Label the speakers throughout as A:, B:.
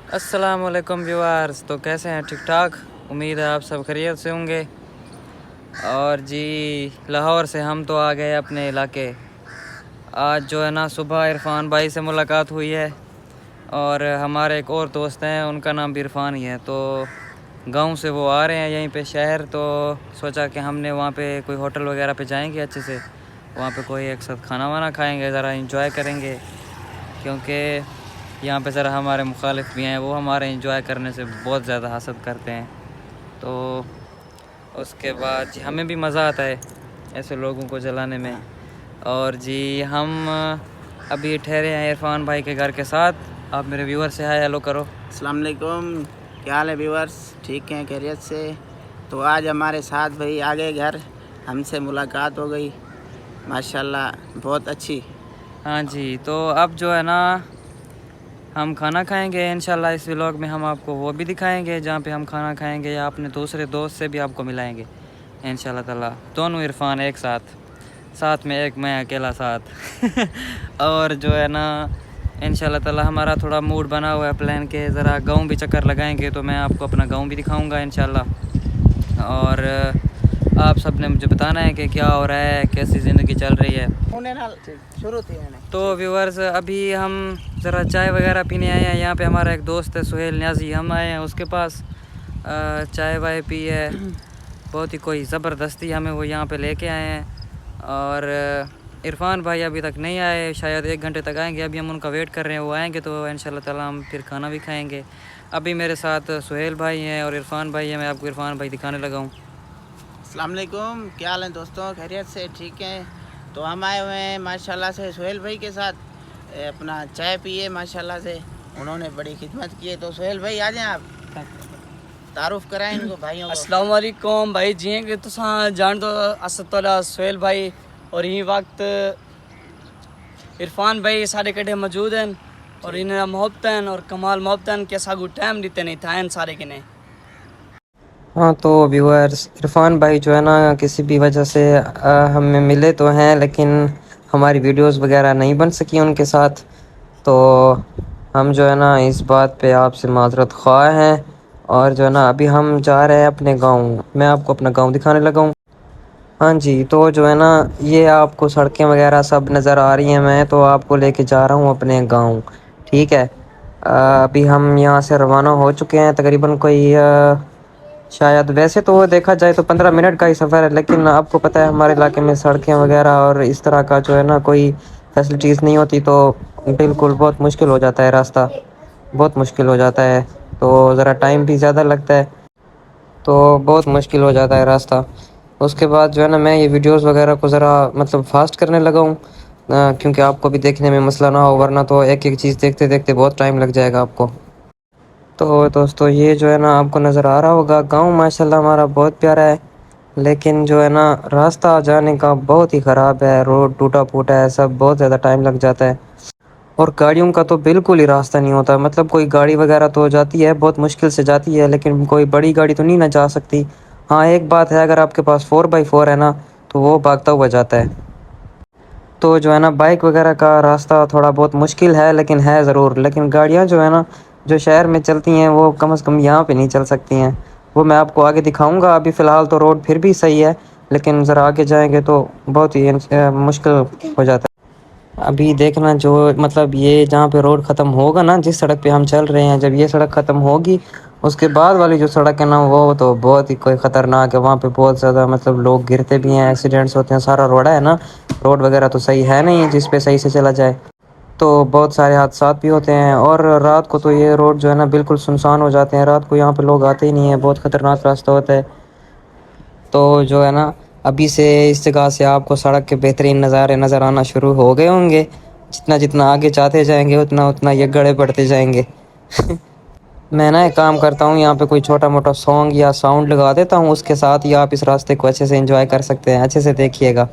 A: अस्सलामुअलैकुम व्यूअर्स। तो कैसे हैं? ठीक ठाक। उम्मीद है आप सब खैरियत से होंगे। और जी लाहौर से हम तो आ गए अपने इलाके। आज जो है ना सुबह इरफान भाई से मुलाकात हुई है और हमारे एक और दोस्त हैं, उनका नाम भी इरफान ही है। तो गांव से वो आ रहे हैं यहीं पे शहर, तो सोचा कि हमने वहाँ पे कोई होटल वगैरह पे जाएंगे अच्छे से, वहाँ पे कोई एक साथ खाना वाना खाएंगे, ज़रा इंजॉय करेंगे। क्योंकि यहाँ पे ज़रा हमारे मुखालिफ भी हैं, वो हमारे इंजॉय करने से बहुत ज़्यादा हसद करते हैं। तो उसके बाद जी हमें भी मज़ा आता है ऐसे लोगों को जलाने में। और जी हम अभी ठहरे हैं इरफान भाई के घर के साथ। आप मेरे व्यूअर से हाय हेलो करो।
B: अस्सलाम वालेकुम, क्या हाल है व्यूअर्स? ठीक हैं, खैरियत से? तो आज हमारे साथ भाई आ गए घर, हमसे मुलाकात हो गई, माशाल्लाह बहुत अच्छी।
A: हाँ जी, तो अब जो है ना हम खाना खाएंगे इंशाल्लाह। इस व्लॉग में हम आपको वो भी दिखाएंगे जहाँ पे हम खाना खाएंगे, या अपने दूसरे दोस्त से भी आपको मिलाएंगे इंशाल्लाह ताला। दोनों इरफान एक साथ, साथ में एक मैं अकेला साथ और जो है ना इंशाल्लाह ताला हमारा थोड़ा मूड बना हुआ है प्लान के ज़रा गांव भी चक्कर लगाएंगे, तो मैं आपको अपना गांव भी दिखाऊंगा इंशाल्लाह। और आप सब ने मुझे बताना है कि क्या हो रहा है, कैसी ज़िंदगी चल रही है।
B: शुरू थी
A: तो व्यूअर्स अभी हम ज़रा चाय वगैरह पीने आए हैं। यहाँ पे हमारा एक दोस्त है सुहेल न्याजी, हम आए हैं उसके पास। चाय वाय पी है, बहुत ही कोई ज़बरदस्ती हमें वो यहाँ पे लेके आए हैं। और इरफान भाई अभी तक नहीं आए, शायद 1 घंटे तक आएंगे। अभी हम उनका वेट कर रहे हैं, वो आएंगे तो इंशाल्लाह ताला हम फिर खाना भी खाएंगे। अभी मेरे साथ सुहेल भाई हैं और इरफान भाई हैं। मैं आपको इरफान भाई दिखाने लगा हूँ।
B: अस्सलाम वालेकुम, क्या हाल है दोस्तों? खैरियत से? ठीक हैं। तो हम आए हुए हैं माशाल्लाह से सुहेल भाई के साथ, अपना चाय पिए माशाल्लाह से, उन्होंने बड़ी खिदमत की है। तो सुहेल भाई आ जाएं, आप तारुफ कराएं इनको भाइयों को।
C: अस्सलाम वालेकुम भाई, जियां कि तुसां जान दो असद तोला सुहेल भाई और यही वक्त इरफान भाई सारे कटे मौजूद हैं और इन्हें मोहब्बत और कमाल मोहब्बत के सागू टाइम देते नहीं था इन सारे के ने।
A: हाँ तो व्यूअर्स इरफान भाई जो है ना किसी भी वजह से हमें मिले तो हैं, लेकिन हमारी वीडियोस वगैरह नहीं बन सकी उनके साथ। तो हम जो है ना इस बात पे आपसे माजरत ख्वाह हैं। और जो है ना अभी हम जा रहे हैं अपने गांव। मैं आपको अपना गांव दिखाने लगा हूँ। हाँ जी, तो जो है ना ये आपको सड़कें वगैरह सब नज़र आ रही हैं। मैं तो आपको लेके जा रहा हूँ अपने गांव, ठीक है। अभी हम यहाँ से रवाना हो चुके हैं। तकरीबन कोई शायद वैसे तो देखा जाए तो 15 मिनट का ही सफ़र है, लेकिन आपको पता है हमारे इलाके में सड़कें वगैरह और इस तरह का जो है ना कोई फैसिलिटीज़ नहीं होती, तो बिल्कुल बहुत मुश्किल हो जाता है, रास्ता बहुत मुश्किल हो जाता है। तो ज़रा टाइम भी ज़्यादा लगता है, तो बहुत मुश्किल हो जाता है रास्ता। उसके बाद जो है ना मैं ये वीडियोस वगैरह को ज़रा मतलब फास्ट करने लगा हूँ, क्योंकि आपको भी देखने में मसला ना हो, वरना तो एक एक चीज़ देखते देखते बहुत टाइम लग जाएगा आपको। तो दोस्तों ये जो है ना आपको नज़र आ रहा होगा गांव, माशाल्लाह हमारा बहुत प्यारा है। लेकिन जो है ना रास्ता जाने का बहुत ही ख़राब है, रोड टूटा फूटा है, सब बहुत ज़्यादा टाइम लग जाता है। और गाड़ियों का तो बिल्कुल ही रास्ता नहीं होता, मतलब कोई गाड़ी वगैरह तो जाती है, बहुत मुश्किल से जाती है, लेकिन कोई बड़ी गाड़ी तो नहीं ना जा सकती। हाँ एक बात है, अगर आपके पास 4x4 है ना तो वो भागता हुआ जाता है। तो जो है ना बाइक वगैरह का रास्ता थोड़ा बहुत मुश्किल है, लेकिन है ज़रूर। लेकिन गाड़ियाँ जो है ना जो शहर में चलती हैं वो कम से कम यहाँ पे नहीं चल सकती हैं। वो मैं आपको आगे दिखाऊंगा। अभी फ़िलहाल तो रोड फिर भी सही है, लेकिन ज़रा आगे जाएंगे तो बहुत ही मुश्किल हो जाता है। अभी देखना जो मतलब ये जहाँ पे रोड ख़त्म होगा ना, जिस सड़क पे हम चल रहे हैं, जब ये सड़क ख़त्म होगी उसके बाद वाली जो सड़क है ना वो तो बहुत ही कोई ख़तरनाक है। वहाँ पे बहुत ज़्यादा मतलब लोग गिरते भी हैं, एक्सीडेंट्स होते हैं। सारा रोड है ना, रोड वगैरह तो सही है नहीं जिस पे सही से चला जाए, तो बहुत सारे हादसात भी होते हैं। और रात को तो ये रोड जो है ना बिल्कुल सुनसान हो जाते हैं, रात को यहाँ पे लोग आते ही नहीं है, बहुत ख़तरनाक रास्ता होता है। तो जो है ना अभी से इस जगह से आपको सड़क के बेहतरीन नज़ारे नज़र आना शुरू हो गए होंगे। जितना जितना आगे जाते जाएंगे उतना उतना ये गड़े बढ़ते जाएंगे मैं ना एक काम करता हूँ, यहाँ पे कोई छोटा मोटा सॉन्ग या साउंड लगा देता हूँ, उसके साथ ही आप इस रास्ते को अच्छे से एंजॉय कर सकते हैं। अच्छे से देखिएगा।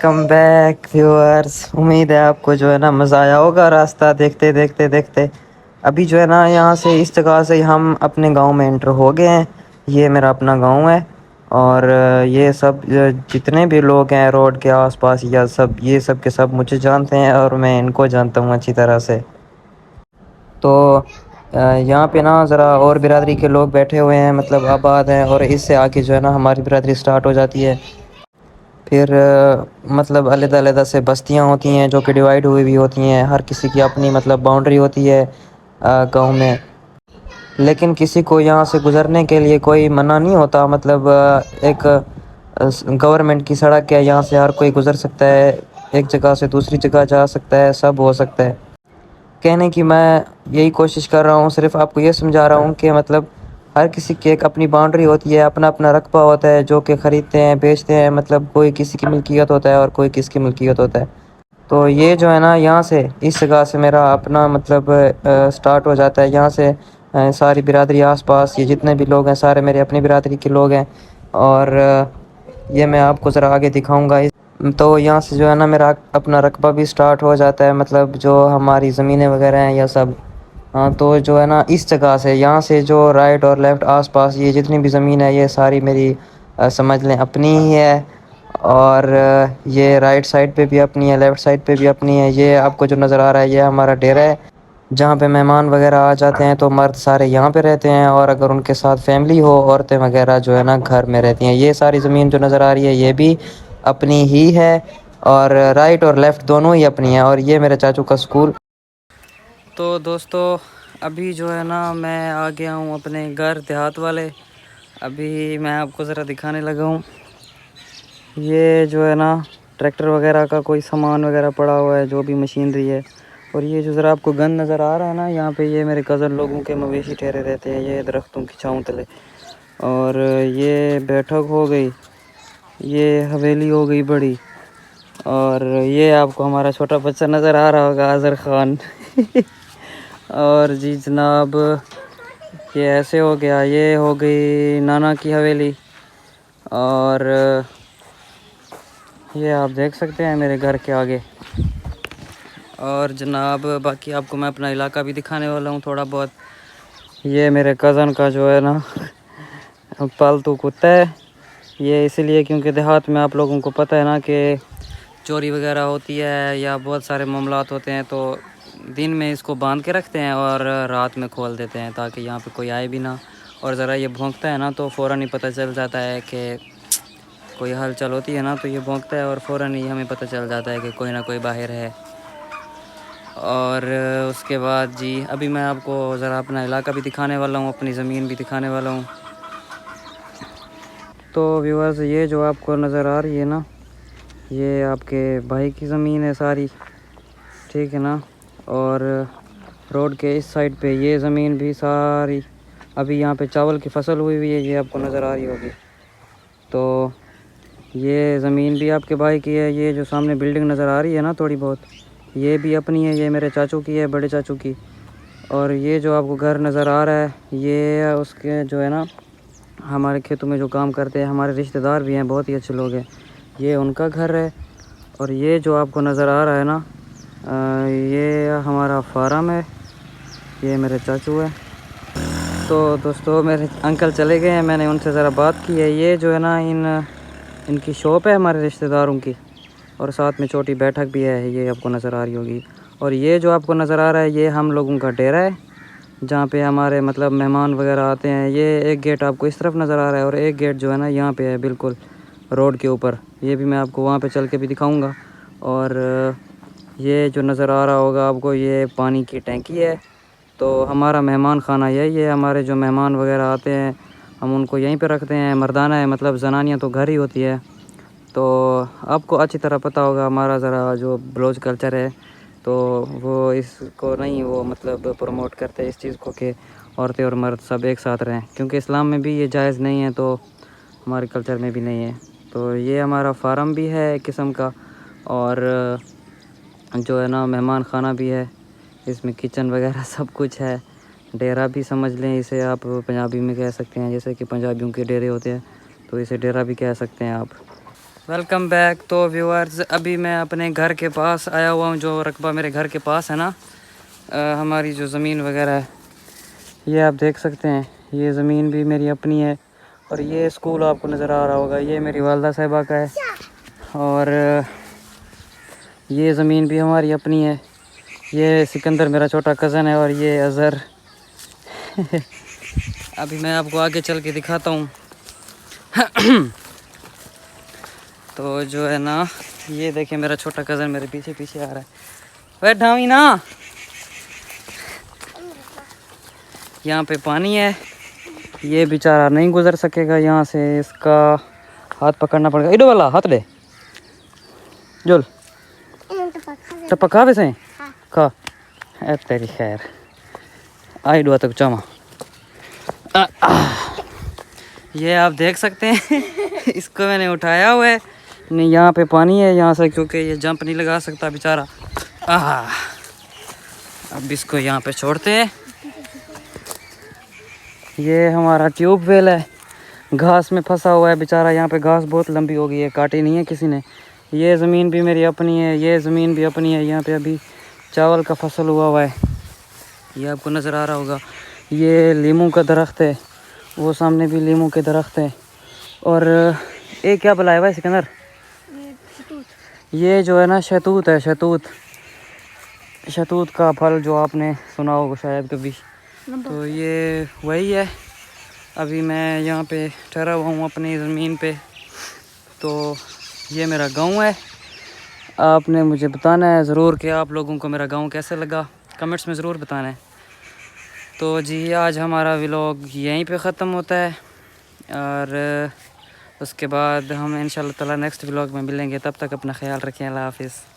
A: Welcome back viewers. उम्मीद है आपको जो है ना मज़ा आया होगा रास्ता देखते देखते देखते। अभी जो है ना यहाँ से इस जगह से हम अपने गांव में एंटर हो गए हैं। ये मेरा अपना गांव है और ये सब जितने भी लोग हैं रोड के आसपास या सब ये सब के सब मुझे जानते हैं और मैं इनको जानता हूँ अच्छी तरह से। तो यहाँ पे ना ज़रा और बिरादरी के लोग बैठे हुए हैं, मतलब आबाद हैं, और इससे आगे जो है ना हमारी बिरादरी स्टार्ट हो जाती है। फिर मतलब अलग-अलग से बस्तियाँ होती हैं जो कि डिवाइड हुई हुई होती हैं। हर किसी की अपनी मतलब बाउंड्री होती है गांव में। लेकिन किसी को यहाँ से गुज़रने के लिए कोई मना नहीं होता, मतलब एक गवर्नमेंट की सड़क है, यहाँ से हर कोई गुज़र सकता है, एक जगह से दूसरी जगह जा सकता है, सब हो सकता है। कहने की मैं यही कोशिश कर रहा हूँ, सिर्फ आपको ये समझा रहा हूँ कि मतलब हर किसी की एक अपनी बाउंड्री होती है, अपना अपना रकबा होता है जो कि ख़रीदते हैं बेचते हैं, मतलब कोई किसी की मिल्कियत होता है और कोई किसकी मिल्कियत होता है। तो ये जो है ना यहाँ से इस जगह से मेरा अपना मतलब स्टार्ट हो जाता है। यहाँ से सारी बिरादरी आसपास ये जितने भी लोग हैं सारे मेरे अपनी बिरादरी के लोग हैं। और ये मैं आपको ज़रा आगे दिखाऊंगा। तो यहाँ से जो है ना मेरा अपना रकबा भी स्टार्ट हो जाता है, मतलब जो हमारी ज़मीनें वगैरह हैं या सब। हाँ, तो जो है ना इस जगह से यहाँ से जो राइट और लेफ़्ट आसपास ये जितनी भी ज़मीन है ये सारी मेरी समझ लें अपनी ही है। और ये राइट साइड पे भी अपनी है, लेफ़्ट साइड पे भी अपनी है। ये आपको जो नज़र आ रहा है ये हमारा डेरा है जहाँ पे मेहमान वगैरह आ जाते हैं तो मर्द सारे यहाँ पे रहते हैं, और अगर उनके साथ फैमिली हो औरतें वगैरह जो है ना घर में रहती हैं। ये सारी ज़मीन जो नज़र आ रही है ये भी अपनी ही है, और राइट और लेफ़्ट दोनों ही अपनी है। और ये मेरे चाचू का स्कूल। तो दोस्तों अभी जो है ना मैं आ गया हूँ अपने घर देहात वाले। अभी मैं आपको ज़रा दिखाने लगा हूँ। ये जो है ना ट्रैक्टर वगैरह का कोई सामान वगैरह पड़ा हुआ है, जो भी मशीनरी है। और ये जो ज़रा आपको गन नज़र आ रहा है ना, यहाँ पे ये मेरे कज़न लोगों के मवेशी ठहरे रहते हैं, ये दरख्तों की छाँव तले। और ये बैठक हो गई, ये हवेली हो गई बड़ी। और ये आपको हमारा छोटा बच्चा नज़र आ रहा होगा, अज़र ख़ान। और जी जनाब ये ऐसे हो गया, ये हो गई नाना की हवेली। और ये आप देख सकते हैं मेरे घर के आगे। और जनाब बाकी आपको मैं अपना इलाका भी दिखाने वाला हूँ थोड़ा बहुत। ये मेरे कज़न का जो है ना पालतू कुत्ता है। ये इसलिए क्योंकि देहात में आप लोगों को पता है ना कि चोरी वगैरह होती है या बहुत सारे मामलात होते हैं, तो दिन में इसको बांध के रखते हैं और रात में खोल देते हैं ताकि यहाँ पे कोई आए भी ना। और ज़रा ये भौंकता है ना तो फ़ौरन ही पता चल जाता है कि कोई हलचल होती है ना, तो ये भौंकता है और फ़ौरन ही हमें पता चल जाता है कि कोई ना कोई बाहर है। और उसके बाद जी अभी मैं आपको ज़रा अपना इलाका भी दिखाने वाला हूँ, अपनी ज़मीन भी दिखाने वाला हूँ। तो व्यूअर्स ये जो आपको नज़र आ रही है ना, ये आपके भाई की ज़मीन है सारी, ठीक है ना। और रोड के इस साइड पे ये ज़मीन भी सारी, अभी यहाँ पे चावल की फसल हुई हुई है, ये आपको नज़र आ रही होगी। तो ये ज़मीन भी आपके भाई की है। ये जो सामने बिल्डिंग नज़र आ रही है ना थोड़ी बहुत, ये भी अपनी है, ये मेरे चाचू की है, बड़े चाचू की। और ये जो आपको घर नज़र आ रहा है ये उसके जो है ना हमारे खेतों में जो काम करते हैं, हमारे रिश्तेदार भी हैं, बहुत ही अच्छे लोग हैं, ये उनका घर है। और ये जो आपको नज़र आ रहा है ना ये हमारा फार्म है, ये मेरे चाचू है। तो दोस्तों मेरे अंकल चले गए हैं, मैंने उनसे ज़रा बात की है। ये जो है ना इनकी शॉप है हमारे रिश्तेदारों की, और साथ में छोटी बैठक भी है, ये आपको नज़र आ रही होगी। और ये जो आपको नज़र आ रहा है ये हम लोगों का डेरा है जहाँ पे हमारे मतलब मेहमान वगैरह आते हैं। ये एक गेट आपको इस तरफ नज़र आ रहा है और एक गेट जो है ना यहाँ पे है बिल्कुल रोड के ऊपर। ये भी मैं आपको वहाँ पे चल के भी दिखाऊंगा। और ये जो नज़र आ रहा होगा आपको ये पानी की टैंकी है। तो हमारा मेहमान खाना यही है, हमारे जो मेहमान वगैरह आते हैं हम उनको यहीं पे रखते हैं। मर्दाना है, मतलब जनानियाँ तो घर ही होती है। तो आपको अच्छी तरह पता होगा हमारा ज़रा जो ब्लोच कल्चर है, तो वो इसको नहीं वो मतलब प्रमोट करते हैं इस चीज़ को कि औरतें और मर्द सब एक साथ रहें, क्योंकि इस्लाम में भी ये जायज़ नहीं है, तो हमारे कल्चर में भी नहीं है। तो ये हमारा फार्म भी है एक किस्म का, और जो है ना मेहमान खाना भी है, इसमें किचन वगैरह सब कुछ है। डेरा भी समझ लें इसे आप, पंजाबी में कह सकते हैं, जैसे कि पंजाबियों के डेरे होते हैं तो इसे डेरा भी कह सकते हैं आप। Welcome back. तो व्यूअर्स अभी मैं अपने घर के पास आया हुआ हूँ, जो रकबा मेरे घर के पास है ना, हमारी जो ज़मीन वगैरह है ये आप देख सकते हैं। ये ज़मीन भी मेरी अपनी है और ये स्कूल आपको नज़र आ रहा होगा, ये मेरी वालदा साहिबा का है। और ये ज़मीन भी हमारी अपनी है। ये सिकंदर मेरा छोटा कज़न है और ये अज़हर। अभी मैं आपको आगे चल के दिखाता हूँ। तो जो है ना, ये देखिए मेरा छोटा कज़न मेरे पीछे पीछे आ रहा है। बैठा हुई ना, यहाँ पे पानी है, ये बेचारा नहीं गुज़र सकेगा यहाँ से, इसका हाथ पकड़ना पड़ेगा। इधर वाला हाथ दे जुल टपका वैसे का ए तेरी खैर आई डुआ तक चामा। ये आप देख सकते हैं। इसको मैंने उठाया हुआ है, नहीं यहाँ पे पानी है यहाँ से, क्योंकि ये जंप नहीं लगा सकता बेचारा। अब इसको यहाँ पे छोड़ते हैं। ये हमारा ट्यूबवेल है, घास में फंसा हुआ है बेचारा। यहाँ पे घास बहुत लंबी हो गई है, काटी नहीं है किसी ने। ये ज़मीन भी मेरी अपनी है, ये ज़मीन भी अपनी है। यहाँ पे अभी चावल का फसल हुआ है, ये आपको नज़र आ रहा होगा। ये लीमू का दरख्त है, वो सामने भी लीमू के दरख्त है। और ये क्या बुलाया हुआ है सिकंदर? ये जो है ना शहतूत है, शहतूत का फल जो आपने सुना होगा शायद कभी। तो ये वही है। अभी मैं यहाँ पे ठहरा हुआ हूँ अपनी ज़मीन पे। तो ये मेरा गांव है। आपने मुझे बताना है ज़रूर कि आप लोगों को मेरा गांव कैसे लगा, कमेंट्स में ज़रूर बताना है। तो जी आज हमारा व्लॉग यहीं पे ख़त्म होता है और उसके बाद हम इंशाल्लाह ताला नेक्स्ट व्लॉग में मिलेंगे। तब तक अपना ख्याल रखें। अल्लाह हाफ़िज़।